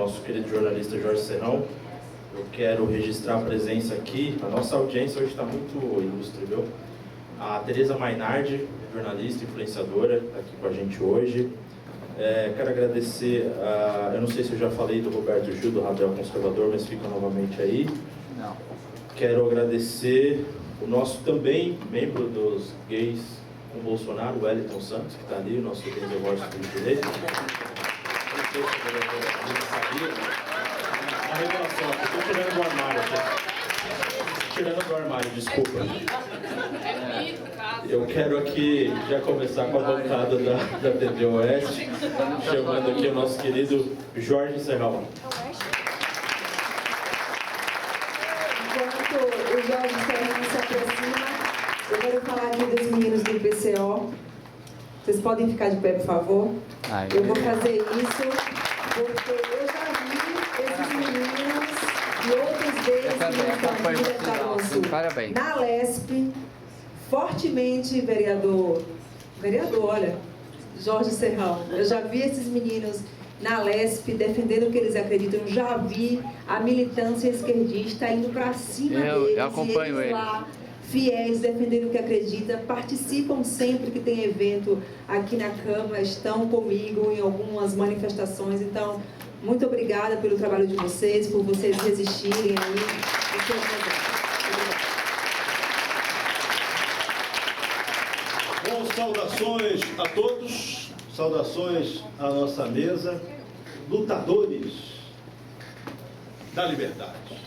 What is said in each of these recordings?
nosso querido jornalista Jorge Serrão. Eu quero registrar a presença aqui, a nossa audiência hoje está muito ilustre, viu? A Tereza Mainardi, jornalista, influenciadora, está aqui com a gente hoje. Quero agradecer, eu não sei se eu já falei do Roberto Gil, do Radel Conservador, mas fica novamente aí. Não. Quero agradecer o nosso também membro dos gays com Bolsonaro, o Wellington Santos, que está ali, o nosso reservório de direito. Não sei se eu sabia. A revelação, estou tirando do armário aqui. Tirando do armário, desculpa. Eu quero aqui já começar com a bancada da TV Oeste, chamando aqui o nosso querido Jorge Serrão. Enquanto o Jorge Serrão se aproxima, eu quero falar aqui dos meninos do PCO. Vocês podem ficar de pé, por favor? Eu vou fazer isso porque eu já vi esses meninos e outros deles que estão na LESP, fortemente vereador, olha, Jorge Serrão. Eu já vi esses meninos na LESP defendendo o que eles acreditam. Eu já vi a militância esquerdista indo para cima deles. Eu acompanho eles lá, fiéis, defendendo o que acredita, participam sempre que tem evento aqui na Câmara, estão comigo em algumas manifestações. Então, muito obrigada pelo trabalho de vocês, por vocês resistirem aí. Bom, saudações a todos, saudações à nossa mesa, lutadores da liberdade.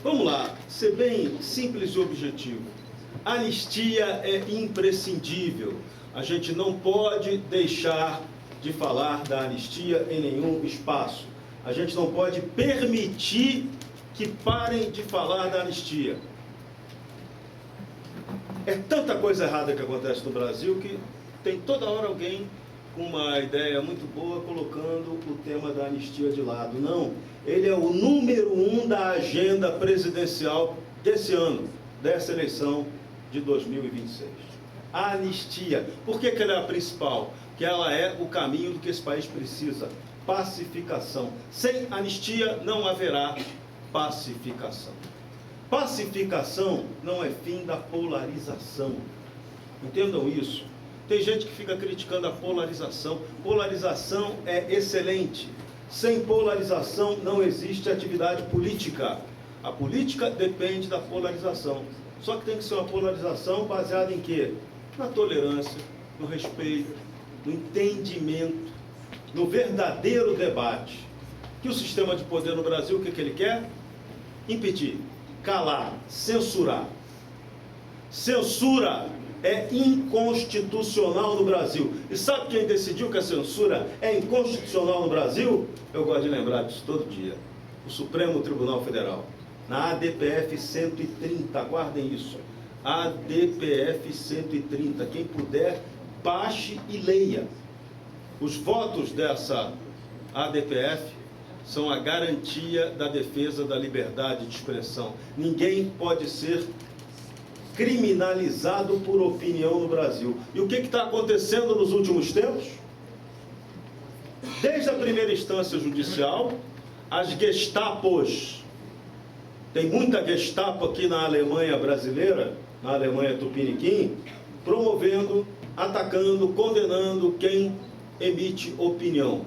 Vamos lá, ser bem simples e objetivo. A anistia é imprescindível. A gente não pode deixar de falar da anistia em nenhum espaço. A gente não pode permitir que parem de falar da anistia. É tanta coisa errada que acontece no Brasil que tem toda hora alguém com uma ideia muito boa colocando o tema da anistia de lado. Não, ele é o número 1 da agenda presidencial desse ano, dessa eleição de 2026. A anistia. Por que ela é a principal? Que ela é o caminho do que esse país precisa. Pacificação. Sem anistia não haverá pacificação. Pacificação não é fim da polarização. Entendam isso. Tem gente que fica criticando a polarização. Polarização é excelente. Sem polarização não existe atividade política. A política depende da polarização. Só que tem que ser uma polarização baseada em quê? Na tolerância, no respeito, no entendimento, no verdadeiro debate. Que o sistema de poder no Brasil, o que ele quer? Impedir, calar, censurar. Censura é inconstitucional no Brasil. E sabe quem decidiu que a censura é inconstitucional no Brasil? Eu gosto de lembrar disso todo dia. O Supremo Tribunal Federal. Na ADPF 130, guardem isso. ADPF 130. Quem puder, baixe e leia. Os votos dessa ADPF são a garantia da defesa da liberdade de expressão. Ninguém pode ser criminalizado por opinião no Brasil. E o que está acontecendo nos últimos tempos? Desde a primeira instância judicial, as Gestapos. Tem muita Gestapo aqui na Alemanha brasileira, na Alemanha Tupiniquim, promovendo, atacando, condenando quem emite opinião.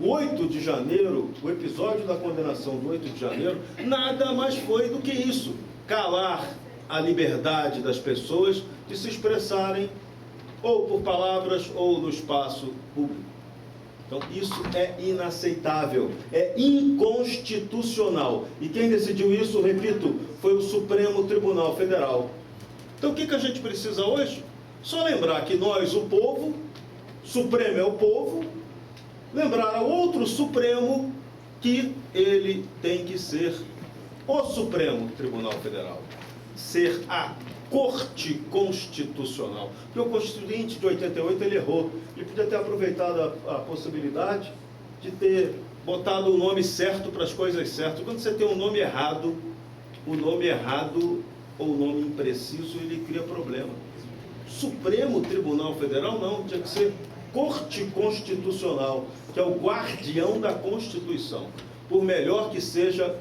O 8 de janeiro, o episódio da condenação do 8 de janeiro, nada mais foi do que isso. Calar a liberdade das pessoas de se expressarem ou por palavras ou no espaço público. Então isso é inaceitável, é inconstitucional. E quem decidiu isso, repito, foi o Supremo Tribunal Federal. Então o que a gente precisa hoje? Só lembrar que nós, o povo, Supremo é o povo, lembrar ao outro Supremo que ele tem que ser o Supremo Tribunal Federal, ser a Corte Constitucional. Porque o Constituinte de 88 ele errou. Ele podia ter aproveitado a possibilidade de ter botado o nome certo para as coisas certas. Quando você tem um nome errado, o nome errado ou o nome impreciso, ele cria problema. Supremo Tribunal Federal não, tinha que ser Corte Constitucional, que é o guardião da Constituição, por melhor que seja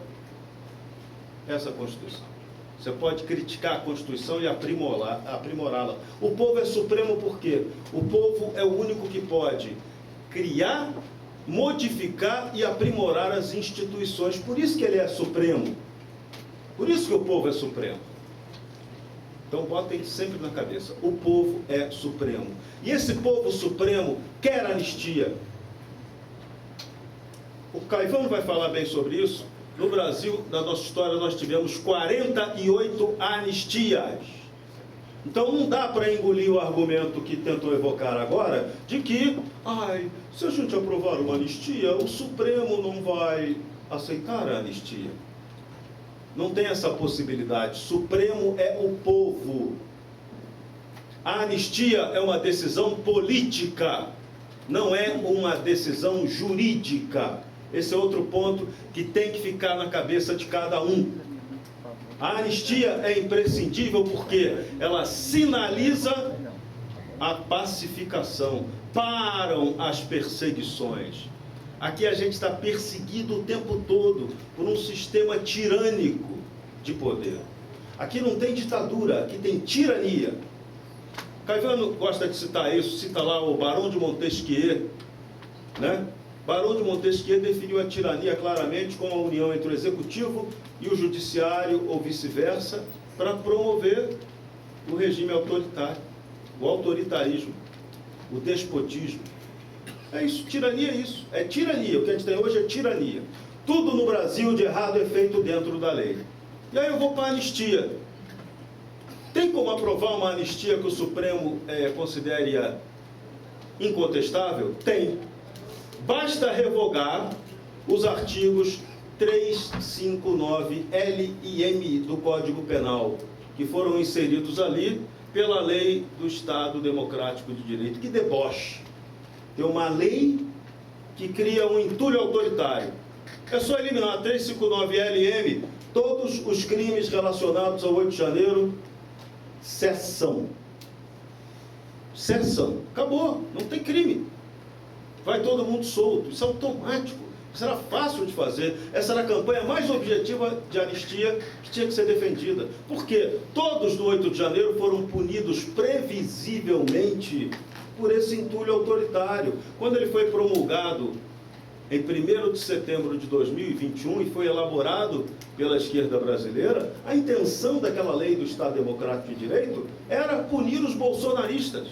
essa Constituição. Você pode criticar a Constituição e aprimorá-la. O povo é supremo por quê? O povo é o único que pode criar, modificar e aprimorar as instituições. Por isso que ele é supremo. Por isso que o povo é supremo. Então botem sempre na cabeça, o povo é supremo. E esse povo supremo quer anistia. O Caivano vai falar bem sobre isso. No Brasil, na nossa história, nós tivemos 48 anistias. Então não dá para engolir o argumento que tentou evocar agora, de que, se a gente aprovar uma anistia, o Supremo não vai aceitar a anistia. Não tem essa possibilidade. Supremo é o povo. A anistia é uma decisão política, não é uma decisão jurídica. Esse é outro ponto que tem que ficar na cabeça de cada um. A anistia é imprescindível porque ela sinaliza a pacificação, param as perseguições. Aqui a gente está perseguido o tempo todo por um sistema tirânico de poder. Aqui não tem ditadura, aqui tem tirania. Caivano gosta de citar isso, cita lá o Barão de Montesquieu, né? Barão de Montesquieu definiu a tirania claramente como a união entre o executivo e o judiciário, ou vice-versa, para promover o regime autoritário, o autoritarismo, o despotismo. É isso, tirania é isso, é tirania. O que a gente tem hoje é tirania. Tudo no Brasil de errado é feito dentro da lei. E aí eu vou para a anistia. Tem como aprovar uma anistia que o Supremo considere incontestável? Tem. Basta revogar os artigos 3, 5, 9, L e M do Código Penal, que foram inseridos ali pela lei do Estado Democrático de Direito. Que deboche! Tem uma lei que cria um entulho autoritário. É só eliminar 3, 5, 9, L e M, todos os crimes relacionados ao 8 de janeiro cessam. Cessam. Acabou, não tem crime. Vai todo mundo solto, isso é automático, isso era fácil de fazer, essa era a campanha mais objetiva de anistia que tinha que ser defendida. Por quê? Todos do 8 de janeiro foram punidos previsivelmente por esse entulho autoritário. Quando ele foi promulgado em 1º de setembro de 2021 e foi elaborado pela esquerda brasileira, a intenção daquela lei do Estado Democrático de Direito era punir os bolsonaristas.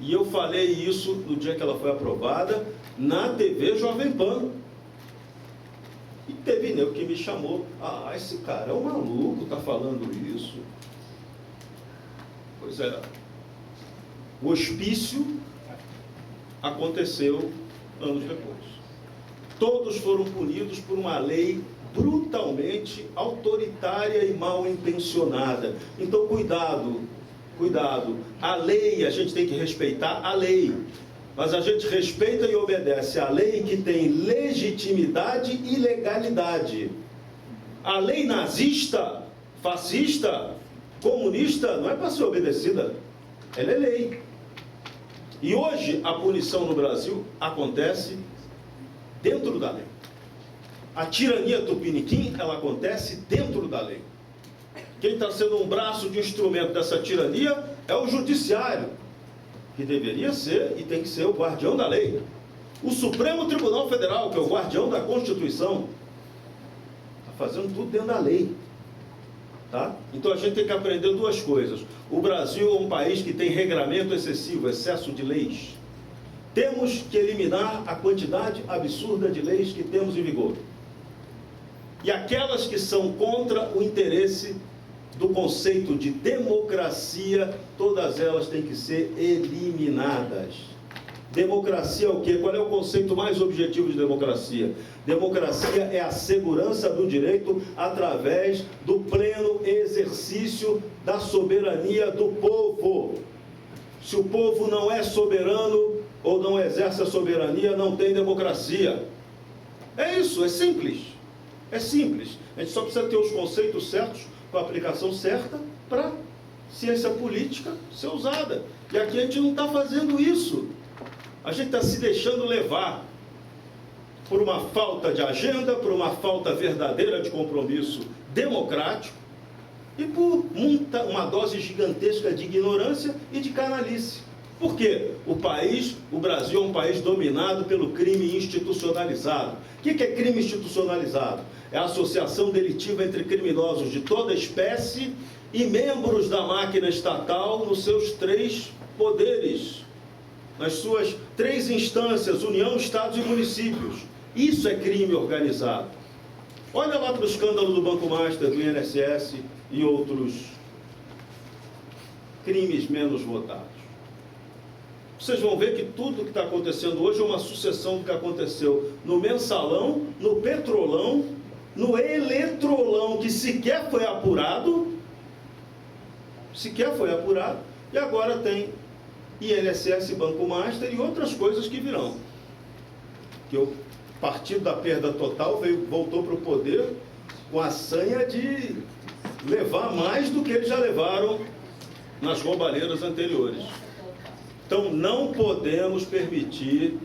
E eu falei isso no dia que ela foi aprovada, na TV Jovem Pan. E teve nego que me chamou, esse cara é um maluco, está falando isso. Pois é, o hospício aconteceu anos depois. Todos foram punidos por uma lei brutalmente autoritária e mal intencionada. Então, cuidado. A lei, a gente tem que respeitar a lei. Mas a gente respeita e obedece a lei que tem legitimidade e legalidade. A lei nazista, fascista, comunista, não é para ser obedecida. Ela é lei. E hoje a punição no Brasil acontece dentro da lei. A tirania tupiniquim, ela acontece dentro da lei. Quem está sendo um braço de instrumento dessa tirania é o judiciário, que deveria ser e tem que ser o guardião da lei. O Supremo Tribunal Federal, que é o guardião da Constituição, está fazendo tudo dentro da lei. Tá? Então a gente tem que aprender duas coisas. O Brasil é um país que tem regramento excessivo, excesso de leis. Temos que eliminar a quantidade absurda de leis que temos em vigor. E aquelas que são contra o interesse do conceito de democracia, todas elas têm que ser eliminadas. Democracia é o quê? Qual é o conceito mais objetivo de democracia? Democracia é a segurança do direito através do pleno exercício da soberania do povo. Se o povo não é soberano ou não exerce a soberania, não tem democracia. É isso, é simples. É simples. A gente só precisa ter os conceitos certos, com a aplicação certa, para ciência política ser usada. E aqui a gente não está fazendo isso. A gente está se deixando levar por uma falta de agenda, por uma falta verdadeira de compromisso democrático e por uma dose gigantesca de ignorância e de canalice. Por quê? O Brasil é um país dominado pelo crime institucionalizado. O que é crime institucionalizado? É a associação delitiva entre criminosos de toda espécie e membros da máquina estatal nos seus 3 poderes, nas suas 3 instâncias, União, Estados e municípios. Isso é crime organizado. Olha lá para o escândalo do Banco Master, do INSS e outros crimes menos votados. Vocês vão ver que tudo que está acontecendo hoje é uma sucessão do que aconteceu no Mensalão, no Petrolão, no Eletrolão, que sequer foi apurado, e agora tem INSS, Banco Master e outras coisas que virão. Que o partido da perda total voltou para o poder com a sanha de levar mais do que eles já levaram nas roubalheiras anteriores. Então, não podemos permitir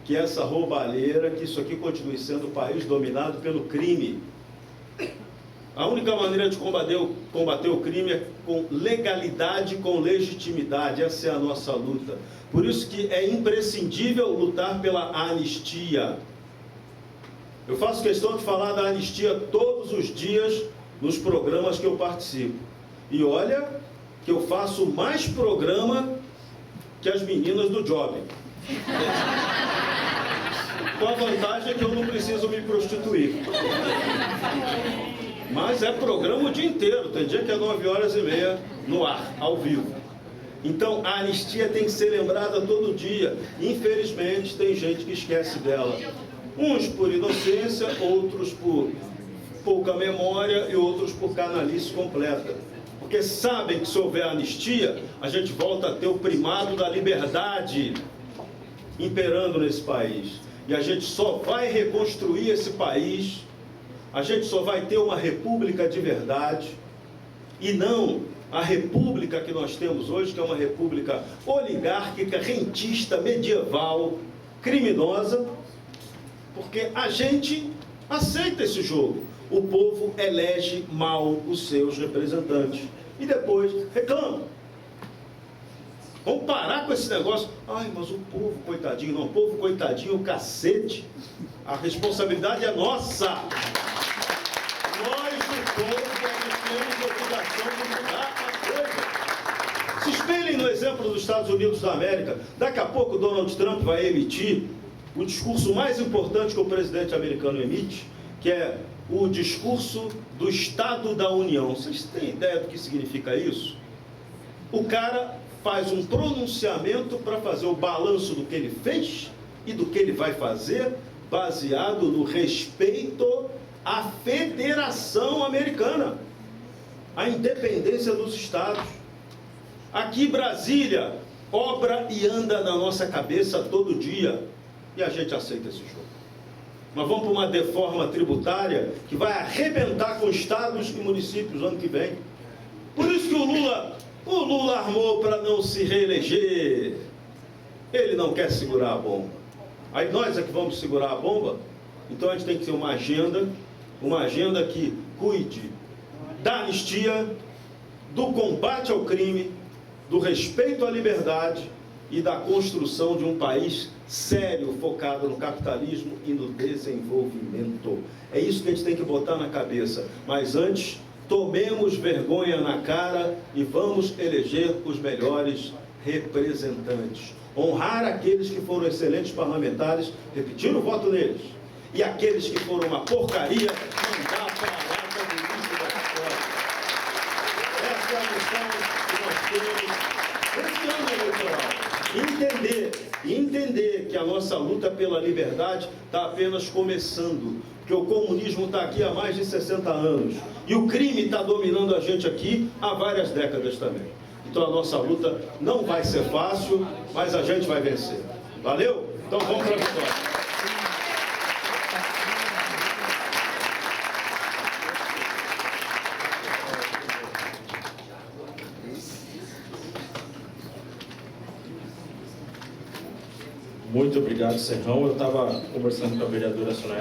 que essa roubalheira, que isso aqui continue sendo o país dominado pelo crime. A única maneira de combater o crime é com legalidade, com legitimidade. Essa é a nossa luta. Por isso que é imprescindível lutar pela anistia. Eu faço questão de falar da anistia todos os dias nos programas que eu participo. E olha que eu faço mais programa que as meninas do Job. Com a vantagem que eu não preciso me prostituir. Mas é programa o dia inteiro. Tem dia que é 9h30 no ar, ao vivo. Então, a anistia tem que ser lembrada todo dia. Infelizmente, tem gente que esquece dela. Uns por inocência, outros por pouca memória e outros por canalice completa. Porque sabem que se houver anistia, a gente volta a ter o primado da liberdade imperando nesse país. E a gente só vai reconstruir esse país, a gente só vai ter uma república de verdade, e não a república que nós temos hoje, que é uma república oligárquica, rentista, medieval, criminosa, porque a gente aceita esse jogo. O povo elege mal os seus representantes e depois reclama. Vamos parar com esse negócio. Ai, mas o povo coitadinho. Não, o povo coitadinho, o cacete. A responsabilidade é nossa. Nós, o povo, temos a obrigação de mudar a coisa. Se espelhem no exemplo dos Estados Unidos da América. Daqui a pouco Donald Trump vai emitir o discurso mais importante que o presidente americano emite, que é o discurso do Estado da União. Vocês têm ideia do que significa isso? O cara faz um pronunciamento para fazer o balanço do que ele fez e do que ele vai fazer, baseado no respeito à Federação Americana, à independência dos Estados. Aqui Brasília obra e anda na nossa cabeça todo dia, e a gente aceita esse jogo. Nós vamos para uma reforma tributária que vai arrebentar com estados e municípios no ano que vem. Por isso que o Lula armou para não se reeleger. Ele não quer segurar a bomba. Aí nós é que vamos segurar a bomba. Então a gente tem que ter uma agenda que cuide da anistia, do combate ao crime, do respeito à liberdade e da construção de um país sério, focado no capitalismo e no desenvolvimento. É isso que a gente tem que botar na cabeça. Mas antes, tomemos vergonha na cara e vamos eleger os melhores representantes. Honrar aqueles que foram excelentes parlamentares, repetir o voto neles. E aqueles que foram uma porcaria, mandar para a lata do lixo da história. Essa é a missão que nós temos esse ano eleitoral. Entender que a nossa luta pela liberdade está apenas começando, que o comunismo está aqui há mais de 60 anos e o crime está dominando a gente aqui há várias décadas também. Então a nossa luta não vai ser fácil, mas a gente vai vencer. Valeu? Então vamos para a vitória. Muito obrigado, Serrão. Eu estava conversando com a vereadora Soraya